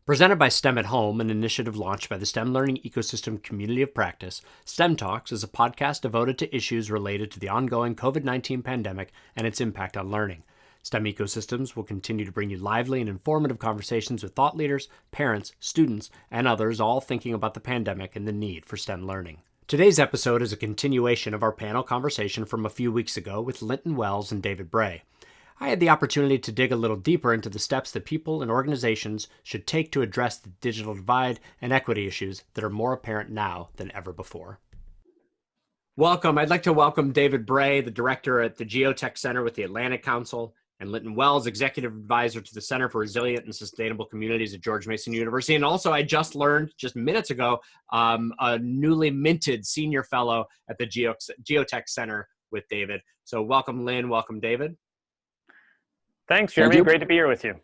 Presented by STEM at Home, an initiative launched by the STEM Learning Ecosystem Community of Practice, STEM Talks is a podcast devoted to issues related to the ongoing COVID-19 pandemic and its impact on learning. STEM Ecosystems will continue to bring you lively and informative conversations with thought leaders, parents, students, and others all thinking about the pandemic and the need for STEM learning. Today's episode is a continuation of our panel conversation from a few weeks ago with Linton Wells and David Bray. I had the opportunity to dig a little deeper into the steps that people and organizations should take to address the digital divide and equity issues that are more apparent now than ever before. Welcome. I'd like to welcome David Bray, the director at the Geotech Center with the Atlantic Council, and Linton Wells, executive advisor to the Center for Resilient and Sustainable Communities at George Mason University. And also, I just learned just minutes ago, a newly minted senior fellow at the Geotech Center with David. So welcome, Lynn. Welcome, David. Thanks, Jeremy. Great to be here with you.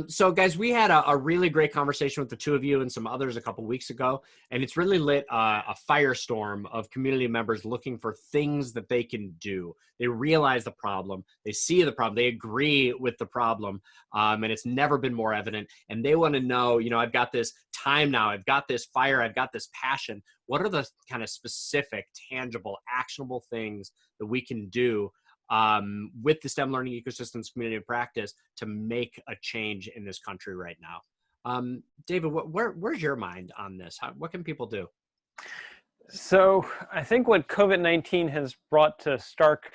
So guys, we had a really great conversation with the two of you and some others a couple weeks ago, and it's really lit a firestorm of community members looking for things that they can do. They realize the problem, they see the problem, they agree with the problem, and it's never been more evident. And they want to know, I've got this time now, I've got this fire, I've got this passion. What are the kind of specific, tangible, actionable things that we can do with the STEM Learning Ecosystems Community of Practice to make a change in this country right now? David, where's your mind on this? What can people do? So I think what COVID-19 has brought to stark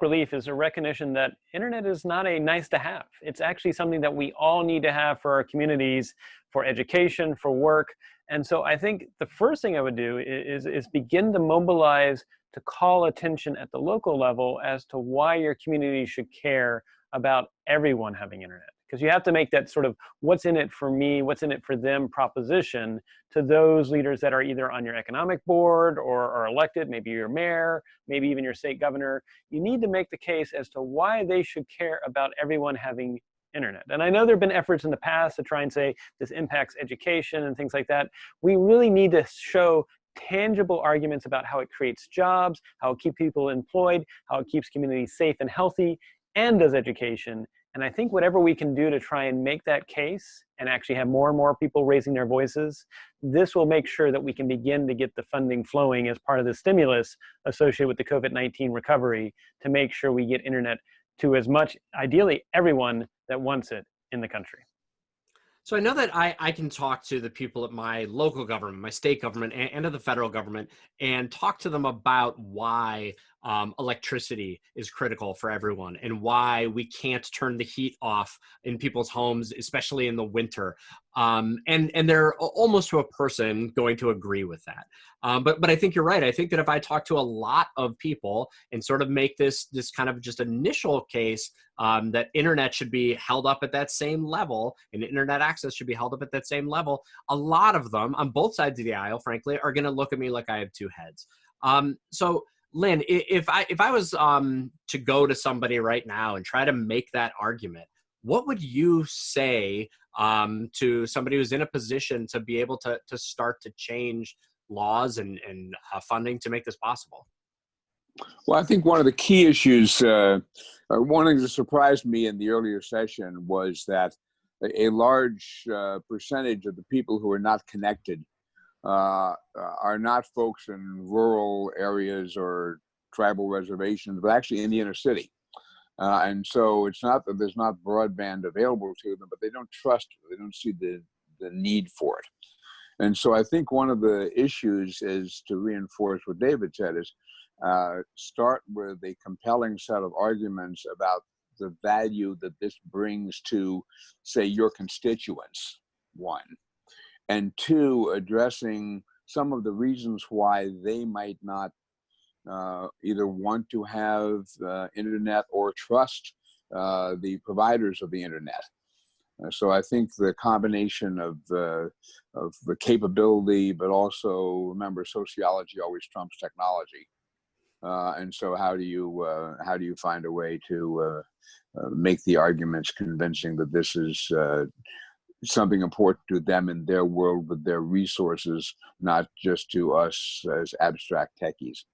relief is a recognition that internet is not a nice to have. It's actually something that we all need to have for our communities, for education, for work. And so I think the first thing I would do is begin to mobilize to call attention at the local level as to why your community should care about everyone having internet. Because you have to make that sort of what's in it for me, what's in it for them proposition to those leaders that are either on your economic board or are elected, maybe your mayor, maybe even your state governor. You need to make the case as to why they should care about everyone having internet. And I know there have been efforts in the past to try and say this impacts education and things like that. We really need to show tangible arguments about how it creates jobs, how it keeps people employed, how it keeps communities safe and healthy, and does education. And I think whatever we can do to try and make that case and actually have more and more people raising their voices, this will make sure that we can begin to get the funding flowing as part of the stimulus associated with the COVID-19 recovery to make sure we get internet to as much, ideally, everyone that wants it in the country. So I know that I can talk to the people at my local government, my state government, and to the federal government, and talk to them about why electricity is critical for everyone and why we can't turn the heat off in people's homes, especially in the winter. And they're almost to a person going to agree with that. But I think you're right. I think that if I talk to a lot of people and sort of make this kind of just initial case that internet should be held up at that same level and internet access should be held up at that same level, a lot of them on both sides of the aisle, frankly, are going to look at me like I have two heads. So Lynn, if I was to go to somebody right now and try to make that argument, what would you say to somebody who's in a position to be able to start to change laws and funding to make this possible? Well, I think one of the key issues, one thing that surprised me in the earlier session was that a large percentage of the people who are not connected are not folks in rural areas or tribal reservations, but actually in the inner city. And so it's not that there's not broadband available to them, but they don't trust it. They don't see the need for it. And so I think one of the issues is to reinforce what David said is start with a compelling set of arguments about the value that this brings to, say, your constituents, one. And two, addressing some of the reasons why they might not either want to have internet or trust the providers of the internet. So I think the combination of the capability, but also remember, sociology always trumps technology. And so how do you find a way to make the arguments convincing that this is something important to them in their world with their resources, not just to us as abstract techies?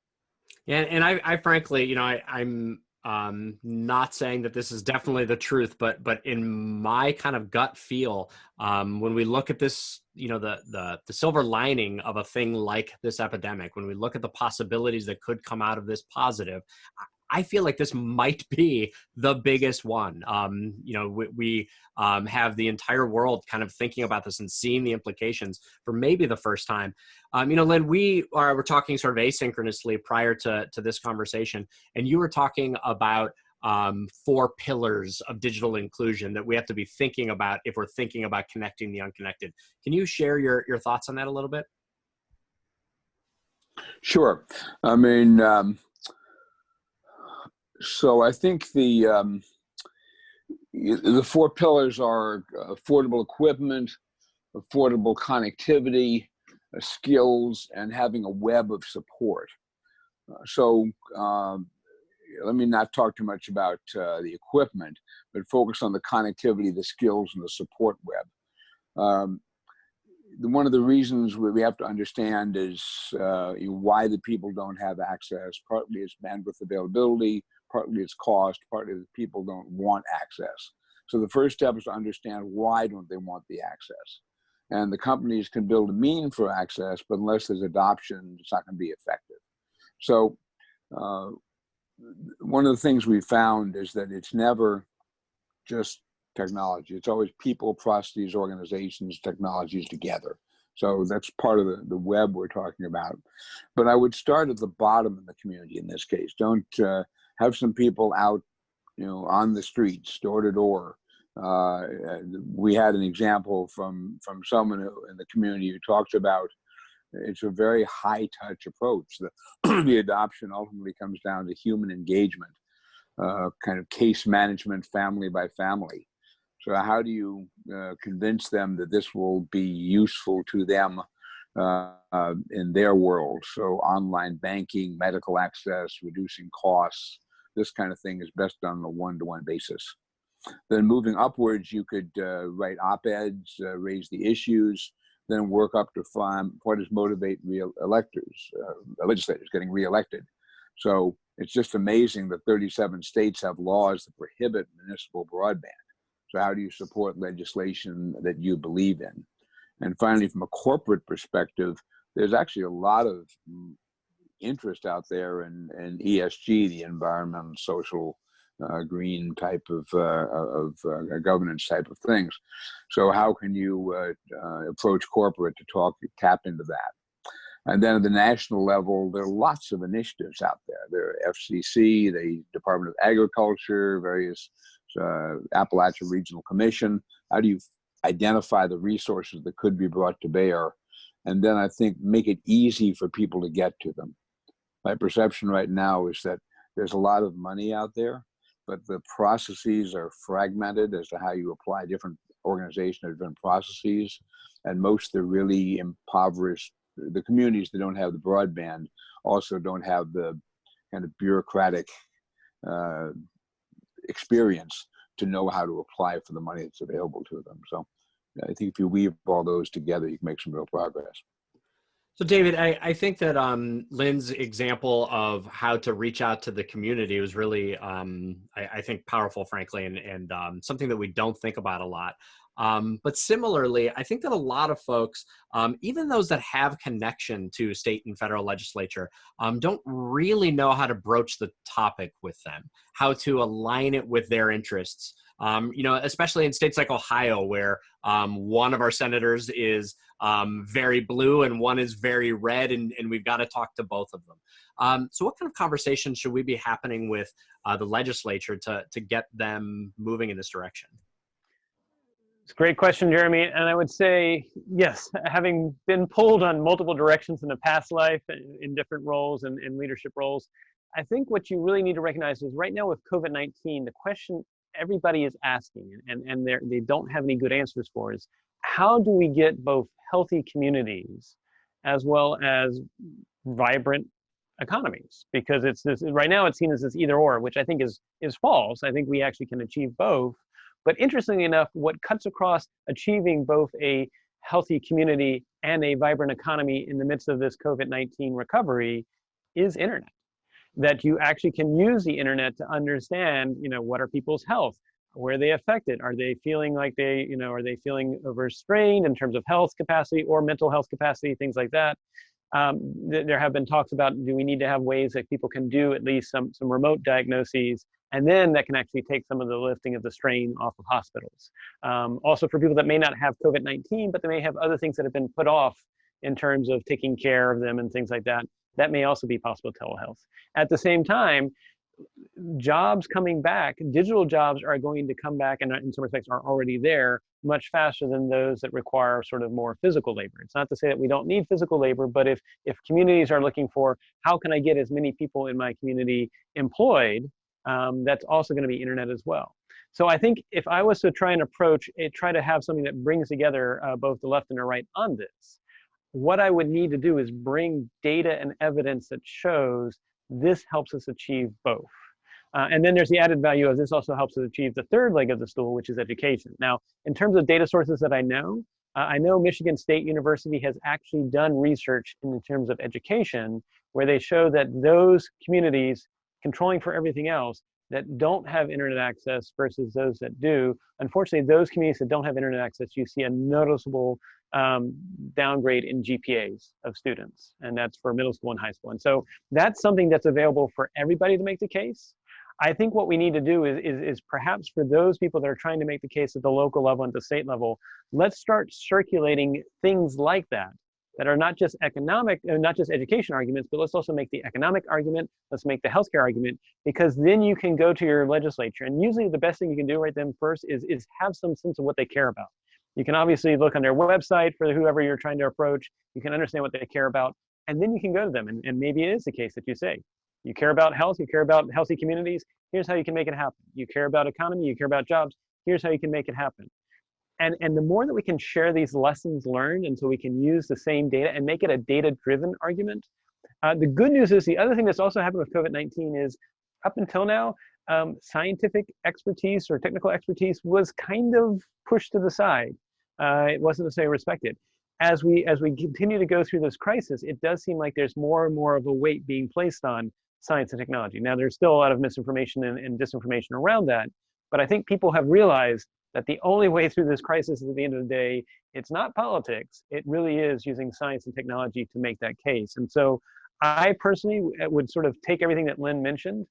Yeah, and I frankly, I'm not saying that this is definitely the truth, but in my kind of gut feel, when we look at this, the silver lining of a thing like this epidemic, when we look at the possibilities that could come out of this positive, I feel like this might be the biggest one. We have the entire world kind of thinking about this and seeing the implications for maybe the first time. Lynn, we're talking sort of asynchronously prior to this conversation, and you were talking about 4 pillars of digital inclusion that we have to be thinking about if we're thinking about connecting the unconnected. Can you share your thoughts on that a little bit? Sure. I mean, so I think the 4 pillars are affordable equipment, affordable connectivity, skills, and having a web of support. So let me not talk too much about the equipment, but focus on the connectivity, the skills, and the support web. One of the reasons we have to understand is why the people don't have access. Partly it's bandwidth availability, partly it's cost, partly the people don't want access. So the first step is to understand why don't they want the access. And the companies can build a mean for access, but unless there's adoption, it's not going to be effective. So one of the things we found is that it's never just technology. It's always people, processes, organizations, technologies together. So that's part of the web we're talking about. But I would start at the bottom of the community in this case. Don't have some people out, on the streets, door to door. We had an example from someone in the community who talks about it's a very high touch approach. The adoption ultimately comes down to human engagement, kind of case management, family by family. So how do you convince them that this will be useful to them in their world? So online banking, medical access, reducing costs, this kind of thing is best done on a one-to-one basis. Then moving upwards, you could write op-eds, raise the issues, then work up to find what is motivate legislators getting reelected. So it's just amazing that 37 states have laws that prohibit municipal broadband. So how do you support legislation that you believe in? And finally, from a corporate perspective, there's actually a lot of interest out there in ESG, the environmental, social, green type of governance type of things. So how can you approach corporate to tap into that? And then at the national level, there are lots of initiatives out there. There are FCC, the Department of Agriculture, various Appalachian Regional Commission. How do you identify the resources that could be brought to bear? And then I think make it easy for people to get to them. My perception right now is that there's a lot of money out there, but the processes are fragmented as to how you apply different organizations, different processes, and most are really impoverished. The communities that don't have the broadband also don't have the kind of bureaucratic experience to know how to apply for the money that's available to them. So I think if you weave all those together, you can make some real progress. So David, I think that Lynn's example of how to reach out to the community was really, I think, powerful, frankly, and something that we don't think about a lot. But similarly, I think that a lot of folks, even those that have connection to state and federal legislature, don't really know how to broach the topic with them, how to align it with their interests. Especially in states like Ohio, where one of our senators is very blue and one is very red, and we've got to talk to both of them. So what kind of conversations should we be happening with the legislature to get them moving in this direction? It's a great question, Jeremy. And I would say, yes, having been pulled on multiple directions in a past life in different roles and in leadership roles, I think what you really need to recognize is right now with COVID-19, the question everybody is asking and they don't have any good answers for is, how do we get both healthy communities as well as vibrant economies? Because it's this, right now it's seen as this either or, which I think is false. I think we actually can achieve both. But interestingly enough, what cuts across achieving both a healthy community and a vibrant economy in the midst of this COVID-19 recovery is internet. that you actually can use the internet to understand, what are people's health, where are they affected, are they feeling like are they feeling overstrained in terms of health capacity or mental health capacity, things like that. There have been talks about, do we need to have ways that people can do at least some remote diagnoses, and then that can actually take some of the lifting of the strain off of hospitals. Also for people that may not have COVID-19, but they may have other things that have been put off in terms of taking care of them and things like that. That may also be possible telehealth. At the same time, jobs coming back, digital jobs are going to come back, and in some respects are already there much faster than those that require sort of more physical labor. It's not to say that we don't need physical labor, but if communities are looking for, how can I get as many people in my community employed, that's also going to be internet as well. So I think if I was to try and try to have something that brings together both the left and the right on this, what I would need to do is bring data and evidence that shows this helps us achieve both. And then there's the added value of this also helps us achieve the third leg of the stool, which is education. Now, in terms of data sources that I know Michigan State University has actually done research in terms of education, where they show that those communities, controlling for everything else, that don't have internet access versus those that do, unfortunately, those communities that don't have internet access, you see a noticeable downgrade in GPAs of students, and that's for middle school and high school. And so that's something that's available for everybody to make the case. I think what we need to do is perhaps for those people that are trying to make the case at the local level and the state level, let's start circulating things like that are not just not just education arguments, but let's also make the economic argument, let's make the healthcare argument, because then you can go to your legislature. And usually the best thing you can do right then first is have some sense of what they care about. You can obviously look on their website for whoever you're trying to approach. You can understand what they care about, and then you can go to them. And maybe it is the case that you say, you care about health, you care about healthy communities, here's how you can make it happen. You care about economy, you care about jobs, here's how you can make it happen. And the more that we can share these lessons learned, and so we can use the same data and make it a data-driven argument. The good news is, the other thing that's also happened with COVID-19 is, up until now, scientific expertise or technical expertise was kind of pushed to the side. It wasn't necessarily respected. As we continue to go through this crisis, it does seem like there's more and more of a weight being placed on science and technology. Now, there's still a lot of misinformation and disinformation around that, but I think people have realized that the only way through this crisis is, at the end of the day, it's not politics. It really is using science and technology to make that case. And so I personally would sort of take everything that Lynn mentioned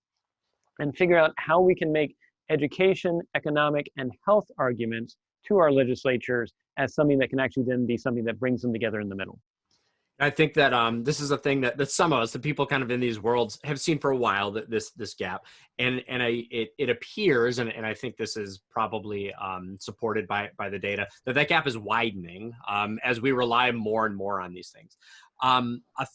and figure out how we can make education, economic, and health arguments to our legislatures as something that can actually then be something that brings them together in the middle. I think that this is a thing that some of us, the people kind of in these worlds, have seen for a while, that this gap, and it appears, and I think this is probably supported by the data, that gap is widening as we rely more and more on these things.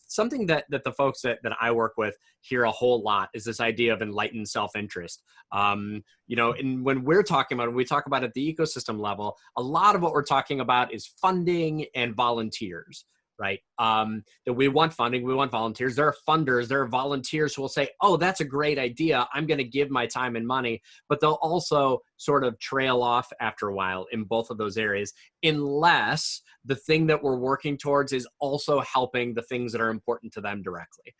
Something that the folks that I work with hear a whole lot is this idea of enlightened self-interest. And when we talk about at the ecosystem level, a lot of what we're talking about is funding and volunteers. Right? That we want funding, we want volunteers. There are funders, there are volunteers who will say, oh, that's a great idea, I'm going to give my time and money, but they'll also sort of trail off after a while in both of those areas, unless the thing that we're working towards is also helping the things that are important to them directly.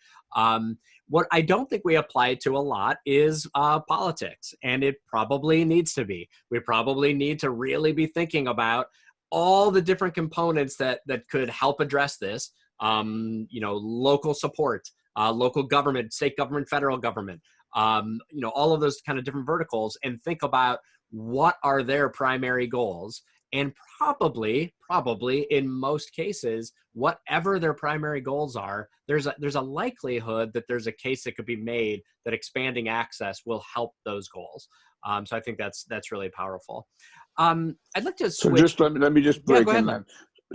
What I don't think we apply to a lot is politics, and it probably needs to be. We probably need to really be thinking about all the different components that could help address this, local support, local government, state government, federal government, all of those kind of different verticals, and think about what are their primary goals. And probably in most cases, whatever their primary goals are, there's a likelihood that there's a case that could be made that expanding access will help those goals. So I think that's really powerful. I'd like to switch. So just let me just break in that.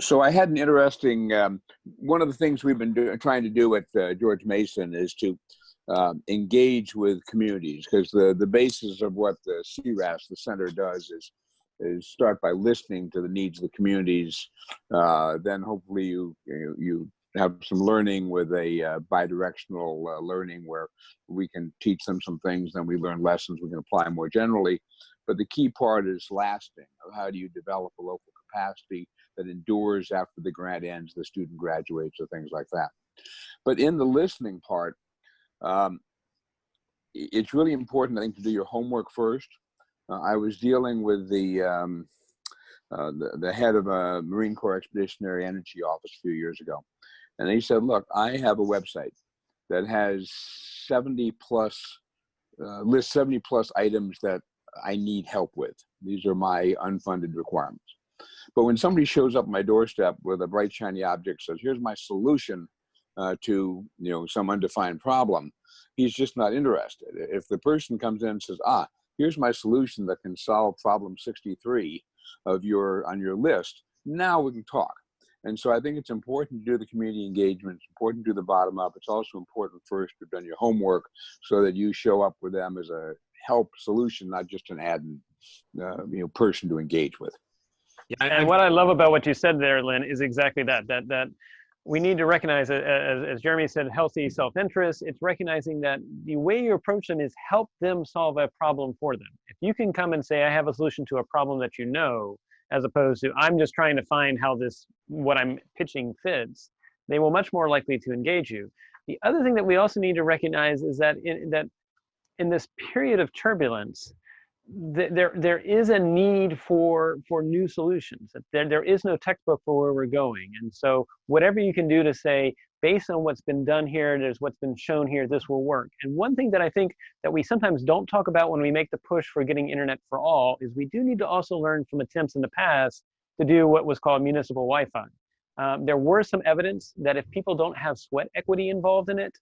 So I had an interesting, one of the things we've been trying to do at George Mason is to engage with communities, because the basis of what the CRAS, the center, does is start by listening to the needs of the communities. Then hopefully you have some learning with a bidirectional learning, where we can teach them some things, then we learn lessons we can apply more generally. But the key part is lasting. How do you develop a local capacity that endures after the grant ends, the student graduates, or things like that? But in the listening part, it's really important, I think, to do your homework first. I was dealing with the head of a Marine Corps Expeditionary Energy Office a few years ago. And he said, look, I have a website that has 70 plus, lists 70 plus items that I need help with. These are my unfunded requirements. But when somebody shows up at my doorstep with a bright, shiny object, says, here's my solution to some undefined problem, he's just not interested. If the person comes in and says, here's my solution that can solve problem 63 on your list, now we can talk. And so I think it's important to do the community engagement. It's important to do the bottom up. It's also important first to have done your homework so that you show up with them as a help solution, not just an person to engage with. Yeah, and what I love about what you said there, Lynn, is exactly that we need to recognize, as Jeremy said, healthy self-interest. It's recognizing that the way you approach them is help them solve a problem for them. If you can come and say, I have a solution to a problem that you know, as opposed to I'm just trying to find how what I'm pitching fits, they will much more likely to engage you. The other thing that we also need to recognize is that in this period of turbulence, there is a need for new solutions. There is no textbook for where we're going. And so whatever you can do to say, based on what's been done here, there's what's been shown here, this will work. And one thing that I think that we sometimes don't talk about when we make the push for getting internet for all is we do need to also learn from attempts in the past to do what was called municipal Wi-Fi. There were some evidence that if people don't have sweat equity involved in it,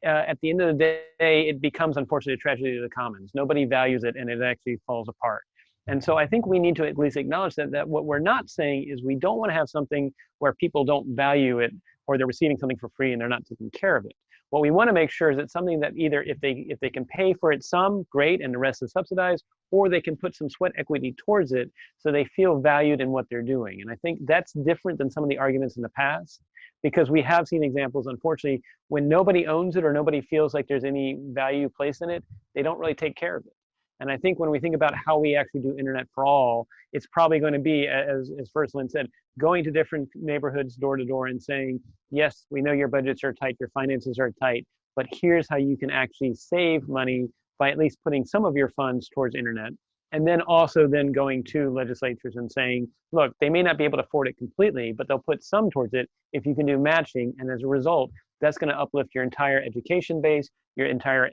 at the end of the day, it becomes, unfortunately, a tragedy of the commons. Nobody values it, and it actually falls apart. And so I think we need to at least acknowledge that what we're not saying is we don't want to have something where people don't value it or they're receiving something for free and they're not taking care of it. What we want to make sure is it's something that either if they can pay for it some, great, and the rest is subsidized, or they can put some sweat equity towards it so they feel valued in what they're doing. And I think that's different than some of the arguments in the past, because we have seen examples, unfortunately, when nobody owns it or nobody feels like there's any value placed in it, they don't really take care of it. And I think when we think about how we actually do internet for all, it's probably going to be, as First Lynn said, going to different neighborhoods door to door and saying, yes, we know your budgets are tight, your finances are tight, but here's how you can actually save money by at least putting some of your funds towards internet. And then also then going to legislatures and saying, look, they may not be able to afford it completely, but they'll put some towards it if you can do matching. And as a result, that's going to uplift your entire education base, your entire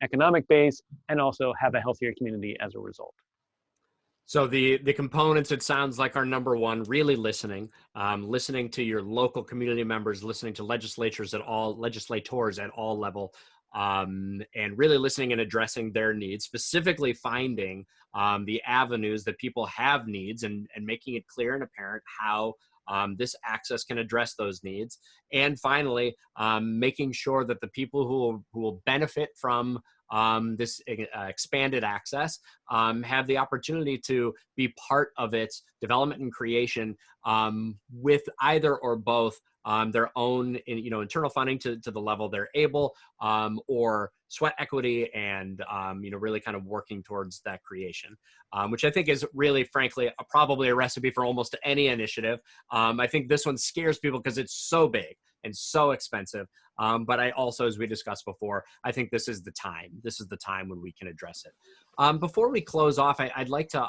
economic base, and also have a healthier community as a result. So the components, it sounds like, are number one, really listening to your local community members, listening to legislators at all level, and really listening and addressing their needs, specifically finding the avenues that people have needs and making it clear and apparent how this access can address those needs. And finally, making sure that the people who will benefit from this expanded access have the opportunity to be part of its development and creation with either or both their own internal funding to the level they're able, or sweat equity and really kind of working towards that creation, which I think is really, frankly, probably a recipe for almost any initiative. I think this one scares people because it's so big and so expensive. But I also, as we discussed before, I think this is the time. This is the time when we can address it. Before we close off, I'd like to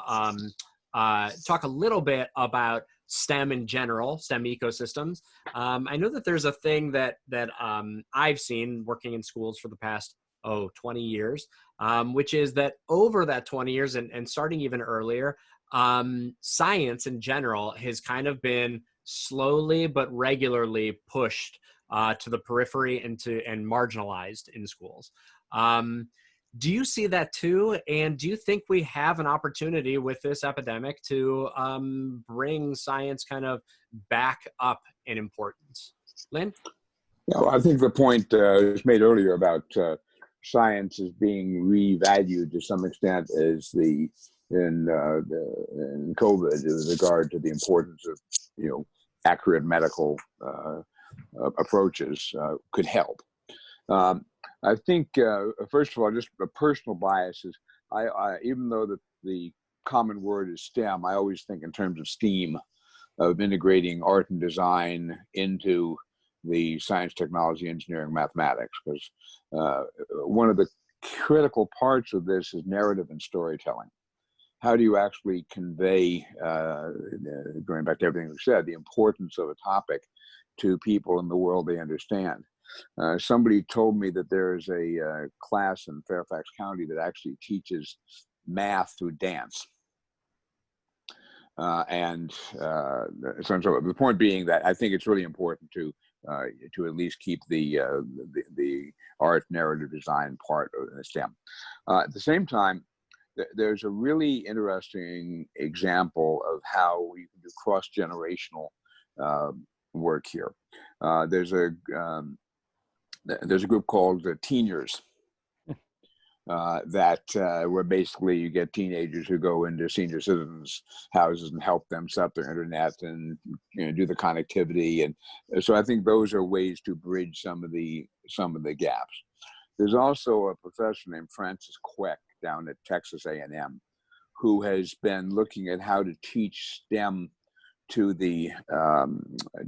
talk a little bit about STEM in general, STEM ecosystems. I know that there's a thing that I've seen working in schools for the past 20 years, which is that over that 20 years and starting even earlier, science in general has kind of been slowly but regularly pushed to the periphery and marginalized in schools. Do you see that too? And do you think we have an opportunity with this epidemic to bring science kind of back up in importance? Lynn? Yeah, I think the point was made earlier about science is being revalued to some extent as in COVID with regard to the importance of accurate medical approaches could help. I think first of all, just a personal bias is I even though the common word is STEM, I always think in terms of STEAM, of integrating art and design into the science, technology, engineering, mathematics, because one of the critical parts of this is narrative and storytelling. How do you actually convey, going back to everything we said, the importance of a topic to people in the world they understand? Somebody told me that there's a class in Fairfax County that actually teaches math through dance. So the point being that I think it's really important to at least keep the art, narrative design part of STEM. At the same time, there's a really interesting example of how we can do cross-generational work here. There's a group called the Teeners where basically you get teenagers who go into senior citizens' houses and help them set up their internet and do the connectivity. And so I think those are ways to bridge some of the gaps. There's also a professor named Francis Queck down at Texas A&M who has been looking at how to teach STEM to the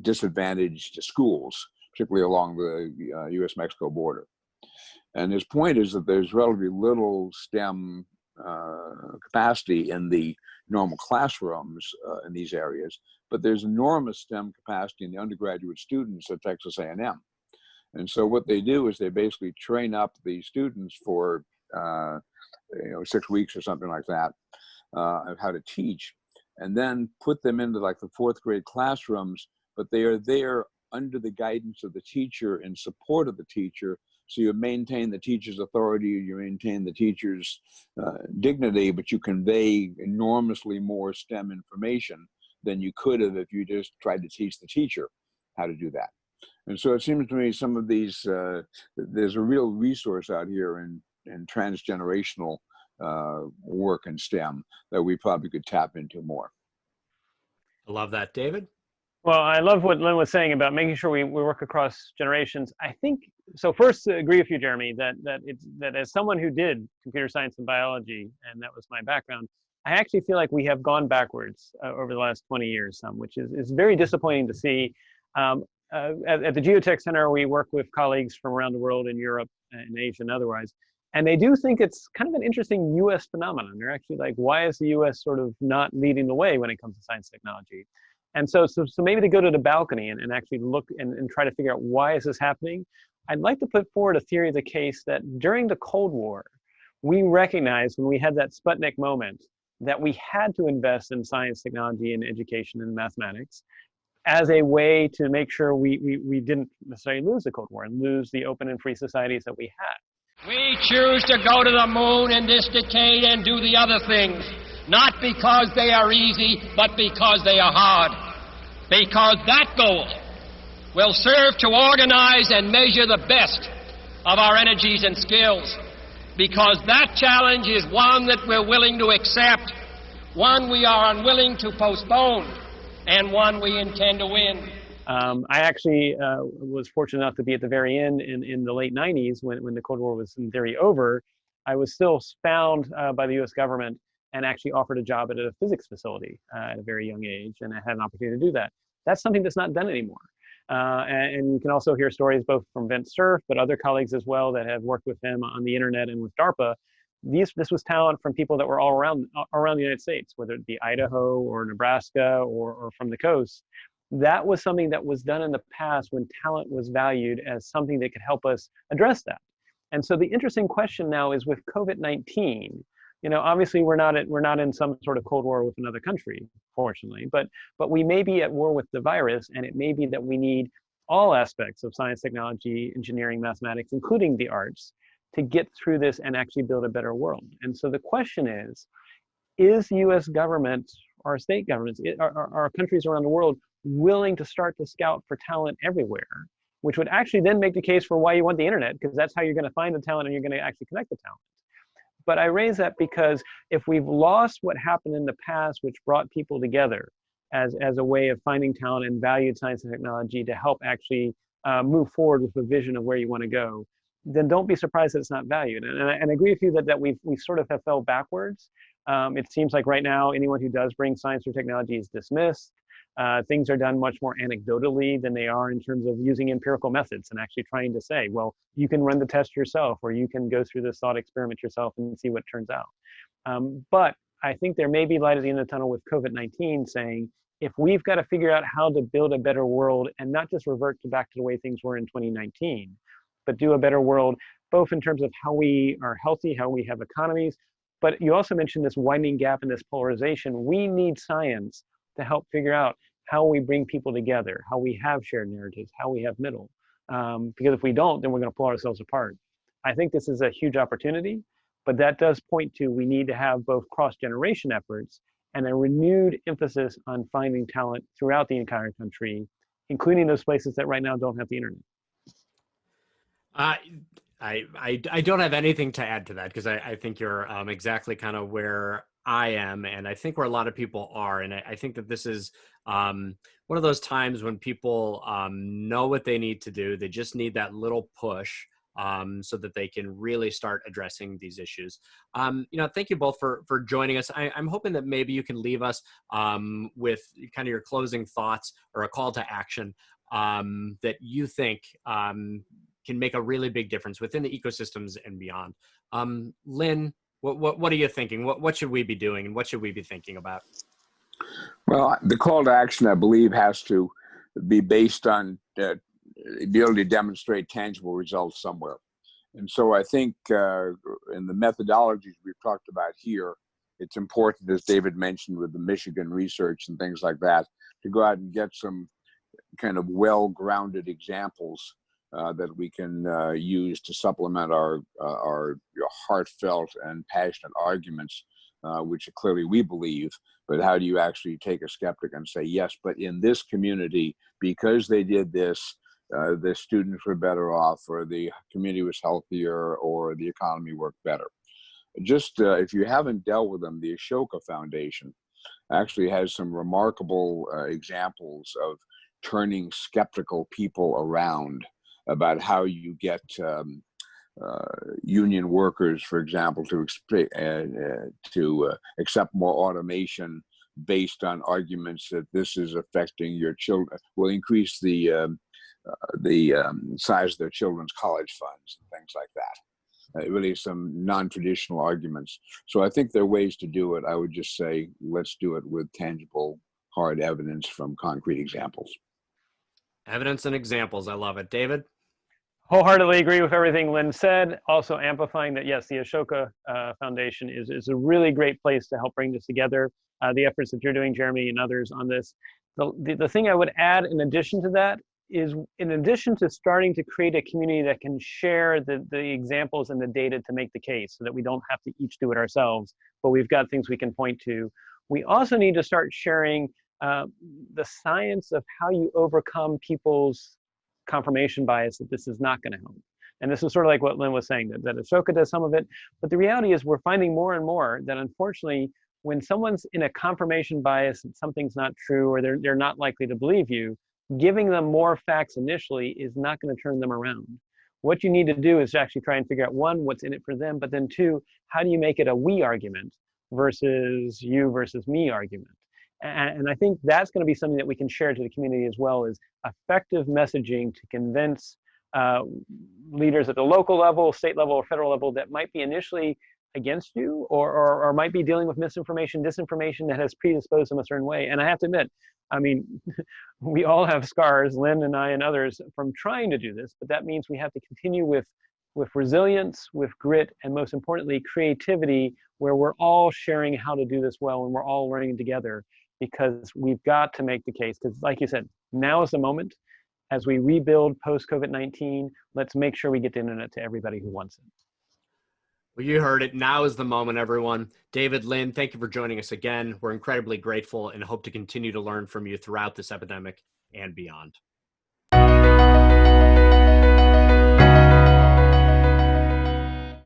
disadvantaged schools, particularly along the U.S.-Mexico border. And his point is that there's relatively little STEM capacity in the normal classrooms in these areas, but there's enormous STEM capacity in the undergraduate students at Texas A&M. And so what they do is they basically train up the students for 6 weeks or something like that of how to teach, and then put them into like the 4th grade classrooms, but they are there under the guidance of the teacher, in support of the teacher. So you maintain the teacher's authority, you maintain the teacher's dignity, but you convey enormously more STEM information than you could have if you just tried to teach the teacher how to do that. And so it seems to me some of these, there's a real resource out here in transgenerational work in STEM that we probably could tap into more. I love that. David? Well, I love what Lynn was saying about making sure we work across generations. I think so. First, I agree with you, Jeremy, that as someone who did computer science and biology, and that was my background, I actually feel like we have gone backwards over the last 20 years, which is very disappointing to see. At the Geotech Center, we work with colleagues from around the world in Europe and Asia and otherwise, and they do think it's kind of an interesting U.S. phenomenon. They're actually like, why is the U.S. sort of not leading the way when it comes to science technology? And so maybe to go to the balcony and actually look and try to figure out why is this happening. I'd like to put forward a theory of the case that during the Cold War, we recognized when we had that Sputnik moment that we had to invest in science, technology, and education and mathematics as a way to make sure we didn't necessarily lose the Cold War and lose the open and free societies that we had. We choose to go to the moon in this decade and do the other things, not because they are easy, but because they are hard. Because that goal will serve to organize and measure the best of our energies and skills. Because that challenge is one that we're willing to accept, one we are unwilling to postpone, and one we intend to win. I actually was fortunate enough to be at the very end in the late 90s when the Cold War was in theory over. I was still found by the US government and actually offered a job at a physics facility at a very young age, and I had an opportunity to do that. That's something that's not done anymore. And you can also hear stories both from Vint Cerf, but other colleagues as well that have worked with him on the internet and with DARPA. This was talent from people that were all around the United States, whether it be Idaho or Nebraska or from the coast. That was something that was done in the past when talent was valued as something that could help us address that. And so the interesting question now is with COVID-19, obviously we're not in some sort of Cold War with another country, fortunately, but we may be at war with the virus, and it may be that we need all aspects of science, technology, engineering, mathematics, including the arts, to get through this and actually build a better world. And so the question is U.S. government, our state governments, our countries around the world willing to start to scout for talent everywhere, which would actually then make the case for why you want the internet, because that's how you're going to find the talent and you're going to actually connect the talent. But I raise that because if we've lost what happened in the past, which brought people together as a way of finding talent and valued science and technology to help actually move forward with a vision of where you want to go, then don't be surprised that it's not valued. And I agree with you that we sort of have fell backwards. It seems like right now, anyone who does bring science or technology is dismissed. Things are done much more anecdotally than they are in terms of using empirical methods and actually trying to say, well, you can run the test yourself, or you can go through this thought experiment yourself and see what turns out. But I think there may be light at the end of the tunnel with COVID-19 saying, if we've got to figure out how to build a better world and not just revert back to the way things were in 2019, but do a better world, both in terms of how we are healthy, how we have economies. But you also mentioned this widening gap and this polarization. We need science to help figure out how we bring people together, how we have shared narratives, how we have middle. Because if we don't, then we're going to pull ourselves apart. I think this is a huge opportunity, but that does point to we need to have both cross-generation efforts and a renewed emphasis on finding talent throughout the entire country, including those places that right now don't have the internet. I don't have anything to add to that, because I think you're exactly kind of where I am, and I think where a lot of people are. And I think that this is one of those times when people know what they need to do. They just need that little push so that they can really start addressing these issues. Thank you both for joining us. I'm hoping that maybe you can leave us with kind of your closing thoughts or a call to action that you think can make a really big difference within the ecosystems and beyond. Lynn, what are you thinking? What should we be doing, and what should we be thinking about? Well, the call to action, I believe, has to be based on the ability to demonstrate tangible results somewhere. And so I think in the methodologies we've talked about here, it's important, as David mentioned with the Michigan research and things like that, to go out and get some kind of well-grounded examples that we can use to supplement our heartfelt and passionate arguments, which clearly we believe. But how do you actually take a skeptic and say, yes, but in this community, because they did this, the students were better off, or the community was healthier, or the economy worked better. Just if you haven't dealt with them, the Ashoka Foundation actually has some remarkable examples of turning skeptical people around about how you get union workers, for example, to accept more automation based on arguments that this is affecting your children, will increase the size of their children's college funds and things like that. Really some non-traditional arguments. So I think there are ways to do it. I would just say, let's do it with tangible, hard evidence from concrete examples. Evidence and examples. I love it. David? Wholeheartedly agree with everything Lynn said. Also amplifying that, yes, the Ashoka Foundation is a really great place to help bring this together. The efforts that you're doing, Jeremy, and others on this. The thing I would add in addition to that is, in addition to starting to create a community that can share the examples and the data to make the case so that we don't have to each do it ourselves, but we've got things we can point to, we also need to start sharing the science of how you overcome people's confirmation bias that this is not going to help. And this is sort of like what Lynn was saying, that Ashoka does some of it. But the reality is we're finding more and more that, unfortunately, when someone's in a confirmation bias that something's not true, or they're not likely to believe you, giving them more facts initially is not going to turn them around. What you need to do is actually try and figure out, one, what's in it for them, but then two, how do you make it a we argument versus you versus me argument? And I think that's going to be something that we can share to the community as well, is effective messaging to convince leaders at the local level, state level, or federal level that might be initially against you, or might be dealing with misinformation, disinformation that has predisposed them a certain way. And I have to admit, I mean, we all have scars, Lynn and I and others, from trying to do this, but that means we have to continue with resilience, with grit, and most importantly, creativity, where we're all sharing how to do this well and we're all learning together, because we've got to make the case. Because like you said, now is the moment. As we rebuild post-COVID-19, let's make sure we get the internet to everybody who wants it. Well, you heard it. Now is the moment, everyone. David, Lynn, thank you for joining us again. We're incredibly grateful and hope to continue to learn from you throughout this epidemic and beyond.